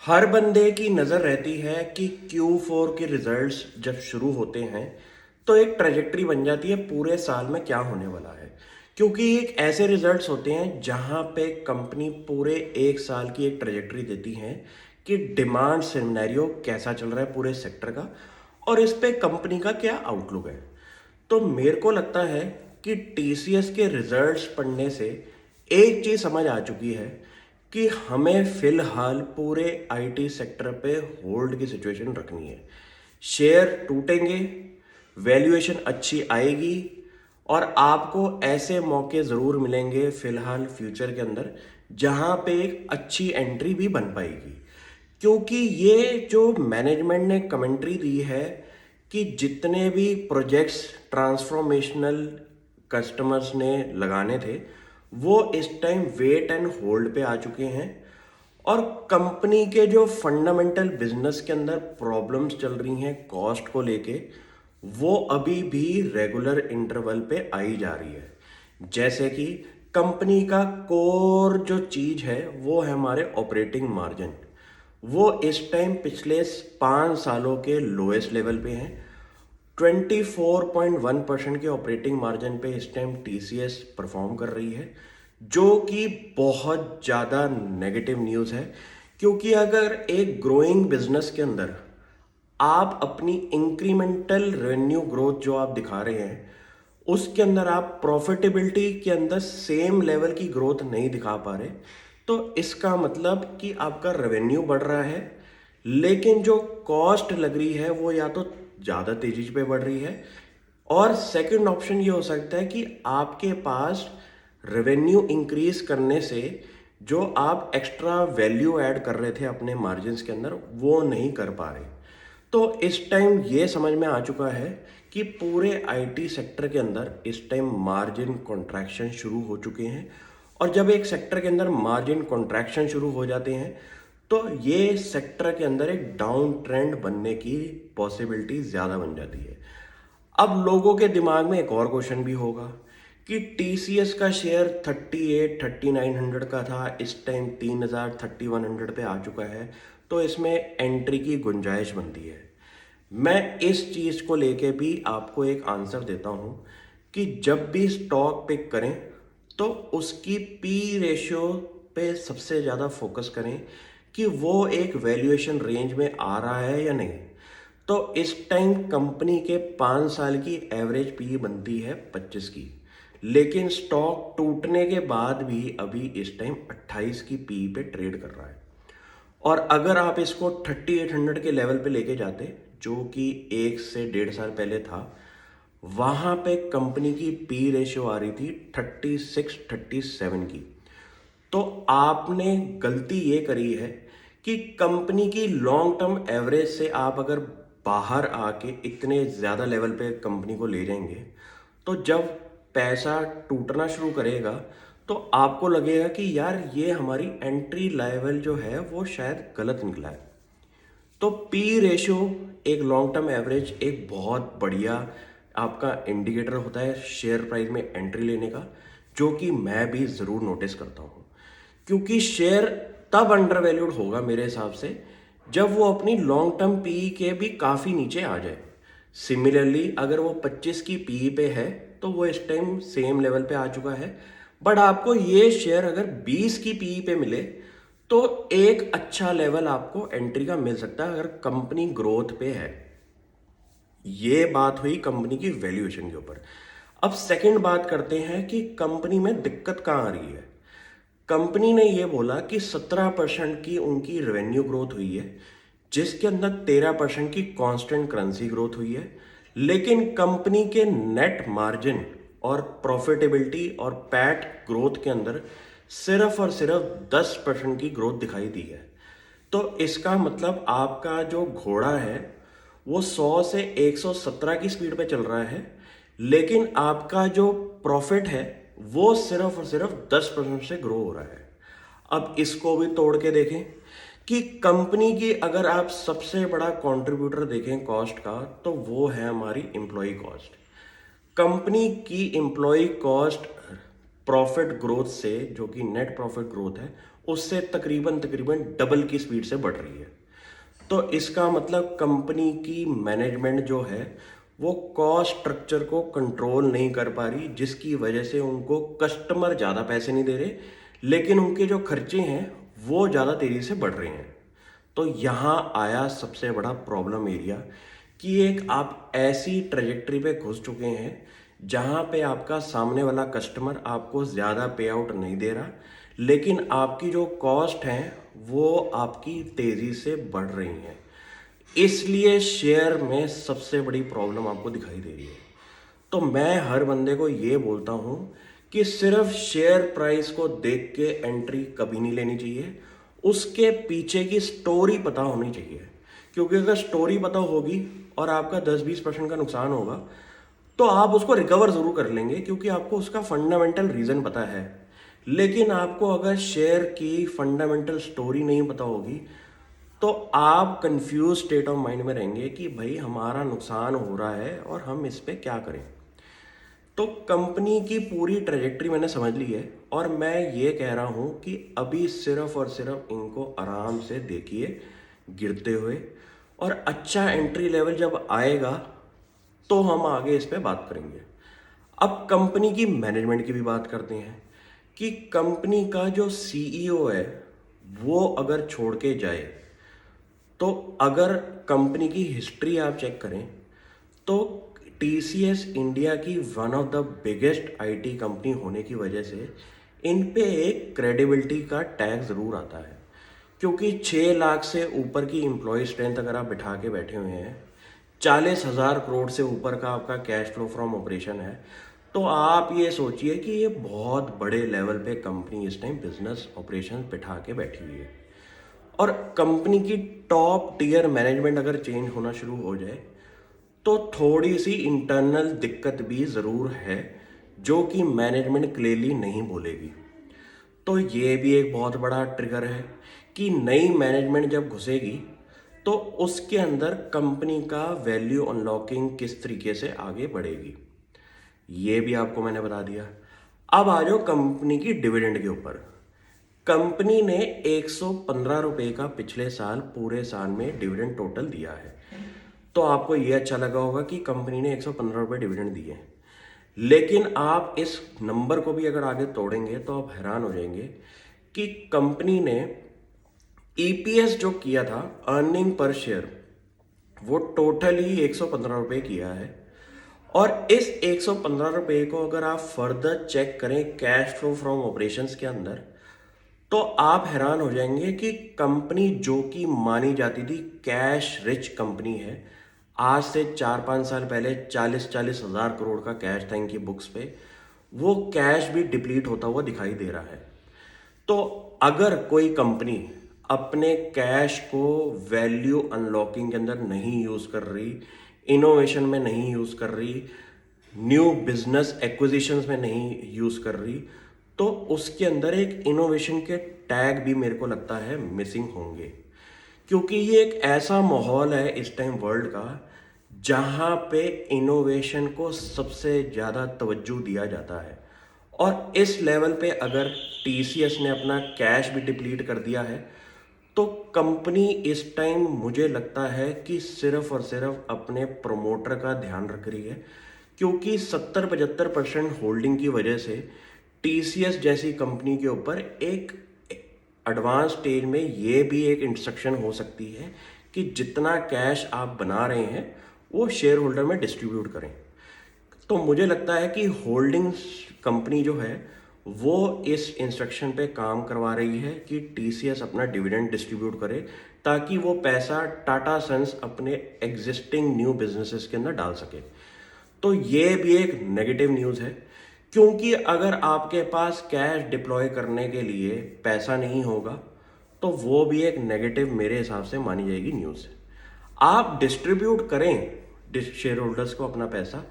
हर बंदे की नज़र रहती है कि Q4 के रिजल्ट्स जब शुरू होते हैं तो एक ट्रेजेक्टरी बन जाती है पूरे साल में क्या होने वाला है। क्योंकि एक ऐसे रिजल्ट्स होते हैं जहां पे कंपनी पूरे एक साल की एक ट्रेजेक्टरी देती है कि डिमांड सिनेरियो कैसा चल रहा है पूरे सेक्टर का और इस पे कंपनी का क्या आउटलुक है। तो मेरे को लगता है कि टीसीएस के रिजल्ट्स पढ़ने से एक चीज़ समझ आ चुकी है कि हमें फिलहाल पूरे आईटी सेक्टर पे होल्ड की सिचुएशन रखनी है। शेयर टूटेंगे, वैल्यूएशन अच्छी आएगी और आपको ऐसे मौके ज़रूर मिलेंगे फिलहाल फ्यूचर के अंदर जहां पे एक अच्छी एंट्री भी बन पाएगी। क्योंकि ये जो मैनेजमेंट ने कमेंट्री दी है कि जितने भी प्रोजेक्ट्स ट्रांसफॉर्मेशनल कस्टमर्स ने लगाने थे वो इस टाइम वेट एंड होल्ड पे आ चुके हैं और कंपनी के जो फंडामेंटल बिजनेस के अंदर प्रॉब्लम्स चल रही हैं कॉस्ट को लेके वो अभी भी रेगुलर इंटरवल पे आई जा रही है। जैसे कि कंपनी का कोर जो चीज़ है वो है हमारे ऑपरेटिंग मार्जिन। वो इस टाइम पिछले 5 सालों के लोएस्ट लेवल पे हैं। 24.1% के ऑपरेटिंग मार्जिन पे इस टाइम टीसीएस परफॉर्म कर रही है, जो कि बहुत ज़्यादा नेगेटिव न्यूज़ है। क्योंकि अगर एक ग्रोइंग बिजनेस के अंदर आप अपनी इंक्रीमेंटल रेवेन्यू ग्रोथ जो आप दिखा रहे हैं उसके अंदर आप प्रॉफिटेबिलिटी के अंदर सेम लेवल की ग्रोथ नहीं दिखा पा रहे, तो इसका मतलब कि आपका रेवेन्यू बढ़ रहा है लेकिन जो कॉस्ट लग रही है वो या तो ज़्यादा तेजी पे बढ़ रही है और सेकंड ऑप्शन ये हो सकता है कि आपके पास रेवेन्यू इंक्रीज करने से जो आप एक्स्ट्रा वैल्यू ऐड कर रहे थे अपने मार्जिन्स के अंदर वो नहीं कर पा रहे। तो इस टाइम ये समझ में आ चुका है कि पूरे आईटी सेक्टर के अंदर इस टाइम मार्जिन कॉन्ट्रैक्शन शुरू हो चुके हैं और जब एक सेक्टर के अंदर मार्जिन कॉन्ट्रैक्शन शुरू हो जाते हैं तो ये सेक्टर के अंदर एक डाउन ट्रेंड बनने की पॉसिबिलिटी ज़्यादा बन जाती है। अब लोगों के दिमाग में एक और क्वेश्चन भी होगा कि टीसीएस का शेयर 38-3900 का था, इस टाइम 3000-3100 पे आ चुका है, तो इसमें एंट्री की गुंजाइश बनती है। मैं इस चीज़ को लेके भी आपको एक आंसर देता हूँ कि जब भी स्टॉक पिक करें तो उसकी पी रेशियो पे सबसे ज़्यादा फोकस करें कि वो एक वैल्यूएशन रेंज में आ रहा है या नहीं। तो इस टाइम कंपनी के 5 साल की एवरेज पी बनती है 25 की, लेकिन स्टॉक टूटने के बाद भी अभी इस टाइम 28 की पी पे ट्रेड कर रहा है। और अगर आप इसको 3800 के लेवल पे लेके जाते जो कि 1 से 1.5 साल पहले था, वहां पे कंपनी की पी रेशियो आ रही थी 36-37 की। तो आपने गलती ये करी है कि कंपनी की लॉन्ग टर्म एवरेज से आप अगर बाहर आके इतने ज़्यादा लेवल पे कंपनी को ले जाएंगे तो जब पैसा टूटना शुरू करेगा तो आपको लगेगा कि यार ये हमारी एंट्री लेवल जो है वो शायद गलत निकला है। तो पी रेशियो एक लॉन्ग टर्म एवरेज एक बहुत बढ़िया आपका इंडिकेटर होता है शेयर प्राइस में एंट्री लेने का, जो कि मैं भी ज़रूर नोटिस करता हूँ। क्योंकि शेयर तब अंडर वैल्यूड होगा मेरे हिसाब से जब वो अपनी लॉन्ग टर्म पी के भी काफ़ी नीचे आ जाए। सिमिलरली अगर वो 25 की पी पे है तो वो इस टाइम सेम लेवल पे आ चुका है। बट आपको ये शेयर अगर 20 की पी पे मिले तो एक अच्छा लेवल आपको एंट्री का मिल सकता है अगर कंपनी ग्रोथ पे है। ये बात हुई कंपनी की वैल्यूएशन के ऊपर। अब सेकंड बात करते हैं कि कंपनी में दिक्कत कहाँ आ रही है। कंपनी ने ये बोला कि 17% की उनकी रेवेन्यू ग्रोथ हुई है, जिसके अंदर 13% की कांस्टेंट करेंसी ग्रोथ हुई है, लेकिन कंपनी के नेट मार्जिन और प्रॉफिटेबिलिटी और पैट ग्रोथ के अंदर सिर्फ और सिर्फ 10% की ग्रोथ दिखाई दी है। तो इसका मतलब आपका जो घोड़ा है वो 100 से 117 की स्पीड पे चल रहा है, लेकिन आपका जो प्रॉफिट है वो सिर्फ और सिर्फ 10% से ग्रो हो रहा है। अब इसको भी तोड़ के देखें कि कंपनी की अगर आप सबसे बड़ा कंट्रीब्यूटर देखें कॉस्ट का तो वो है हमारी एम्प्लॉय कॉस्ट। कंपनी की एम्प्लॉय कॉस्ट प्रॉफिट ग्रोथ से जो कि नेट प्रॉफिट ग्रोथ है उससे तकरीबन तकरीबन डबल की स्पीड से बढ़ रही है। तो इसका मतलब कंपनी की मैनेजमेंट जो है वो कॉस्ट स्ट्रक्चर को कंट्रोल नहीं कर पा रही, जिसकी वजह से उनको कस्टमर ज़्यादा पैसे नहीं दे रहे, लेकिन उनके जो खर्चे हैं वो ज़्यादा तेज़ी से बढ़ रहे हैं। तो यहाँ आया सबसे बड़ा प्रॉब्लम एरिया कि एक आप ऐसी ट्रेजेक्टरी पे घुस चुके हैं जहाँ पे आपका सामने वाला कस्टमर आपको ज़्यादा पे आउट नहीं दे रहा, लेकिन आपकी जो कॉस्ट है वो आपकी तेज़ी से बढ़ रही हैं। इसलिए शेयर में सबसे बड़ी प्रॉब्लम आपको दिखाई दे रही है। तो मैं हर बंदे को ये बोलता हूँ कि सिर्फ शेयर प्राइस को देख के एंट्री कभी नहीं लेनी चाहिए, उसके पीछे की स्टोरी पता होनी चाहिए। क्योंकि अगर स्टोरी पता होगी और आपका 10-20% का नुकसान होगा तो आप उसको रिकवर ज़रूर कर लेंगे, क्योंकि आपको उसका फंडामेंटल रीज़न पता है। लेकिन आपको अगर शेयर की फंडामेंटल स्टोरी नहीं पता होगी तो आप कंफ्यूज स्टेट ऑफ माइंड में रहेंगे कि भाई हमारा नुकसान हो रहा है और हम इस पे क्या करें। तो कंपनी की पूरी ट्रेजेक्टरी मैंने समझ ली है और मैं ये कह रहा हूँ कि अभी सिर्फ और सिर्फ इनको आराम से देखिए गिरते हुए, और अच्छा एंट्री लेवल जब आएगा तो हम आगे इस पे बात करेंगे। अब कंपनी की मैनेजमेंट की भी बात करते हैं कि कंपनी का जो सीईओ है वो अगर छोड़ के जाए, तो अगर कंपनी की हिस्ट्री आप चेक करें तो टीसीएस इंडिया की one of the biggest IT company होने की वजह से इन पे एक क्रेडिबिलिटी का टैग ज़रूर आता है। क्योंकि 6 लाख से ऊपर की एम्प्लॉय स्ट्रेंथ अगर आप बिठा के बैठे हुए हैं, 40,000 करोड़ से ऊपर का आपका कैश फ्लो फ्रॉम ऑपरेशन है, तो आप ये सोचिए कि ये बहुत बड़े लेवल पे कंपनी इस टाइम बिजनेस ऑपरेशन बिठा के बैठी हुई है। और कंपनी की टॉप टीयर मैनेजमेंट अगर चेंज होना शुरू हो जाए तो थोड़ी सी इंटरनल दिक्कत भी ज़रूर है, जो कि मैनेजमेंट क्लियरली नहीं बोलेगी। तो ये भी एक बहुत बड़ा ट्रिगर है कि नई मैनेजमेंट जब घुसेगी तो उसके अंदर कंपनी का वैल्यू अनलॉकिंग किस तरीके से आगे बढ़ेगी, ये भी आपको मैंने बता दिया। अब आ जाओ कंपनी की डिविडेंड के ऊपर। कंपनी ने 115 रुपये का पिछले साल पूरे साल में डिविडेंड टोटल दिया है। तो आपको ये अच्छा लगा होगा कि कंपनी ने 115 रुपये डिविडेंड दिए, लेकिन आप इस नंबर को भी अगर आगे तोड़ेंगे तो आप हैरान हो जाएंगे कि कंपनी ने ईपीएस जो किया था, अर्निंग पर शेयर, वो टोटल ही 115 रुपये किया है। और इस 115 रुपये को अगर आप फर्दर चेक करें कैश फ्लो फ्रॉम ऑपरेशंस के अंदर, तो आप हैरान हो जाएंगे कि कंपनी जो कि मानी जाती थी कैश रिच कंपनी है, आज से 4-5 साल पहले 40-40 हज़ार करोड़ का कैश था इनकी बुक्स पे, वो कैश भी डिप्लीट होता हुआ दिखाई दे रहा है। तो अगर कोई कंपनी अपने कैश को वैल्यू अनलॉकिंग के अंदर नहीं यूज़ कर रही, इनोवेशन में नहीं यूज़ कर रही, न्यू बिजनेस एक्विजिशंस में नहीं यूज़ कर रही, तो उसके अंदर एक इनोवेशन के टैग भी मेरे को लगता है मिसिंग होंगे। क्योंकि ये एक ऐसा माहौल है इस टाइम वर्ल्ड का जहाँ पे इनोवेशन को सबसे ज़्यादा तवज्जो दिया जाता है, और इस लेवल पे अगर टीसीएस ने अपना कैश भी डिप्लीट कर दिया है तो कंपनी इस टाइम मुझे लगता है कि सिर्फ और सिर्फ अपने प्रमोटर का ध्यान रख रही है। क्योंकि 70-75% होल्डिंग की वजह से टीसीएस जैसी कंपनी के ऊपर एक एडवांस स्टेज में ये भी एक इंस्ट्रक्शन हो सकती है कि जितना कैश आप बना रहे हैं वो शेयर होल्डर में डिस्ट्रीब्यूट करें। तो मुझे लगता है कि होल्डिंग्स कंपनी जो है वो इस इंस्ट्रक्शन पे काम करवा रही है कि टीसीएस अपना डिविडेंड डिस्ट्रीब्यूट करे, ताकि वो पैसा टाटा सन्स अपने एग्जिस्टिंग न्यू बिजनेसेस के अंदर डाल सके। तो ये भी एक नेगेटिव न्यूज़ है, क्योंकि अगर आपके पास कैश डिप्लॉय करने के लिए पैसा नहीं होगा तो वो भी एक नेगेटिव मेरे हिसाब से मानी जाएगी न्यूज़। आप डिस्ट्रीब्यूट करें शेयर होल्डर्स को अपना पैसा,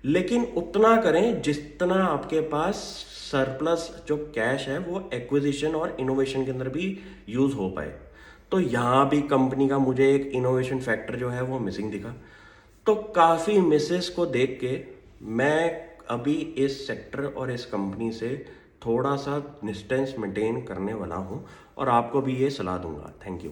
लेकिन उतना करें जितना आपके पास सरप्लस जो कैश है वो एक्विजिशन और इनोवेशन के अंदर भी यूज़ हो पाए। तो यहाँ भी कंपनी का मुझे एक इनोवेशन फैक्टर जो है वो मिसिंग दिखा। तो काफ़ी मिसेस को देख के मैं अभी इस सेक्टर और इस कंपनी से थोड़ा सा डिस्टेंस मेंटेन करने वाला हूँ और आपको भी ये सलाह दूंगा। Thank you.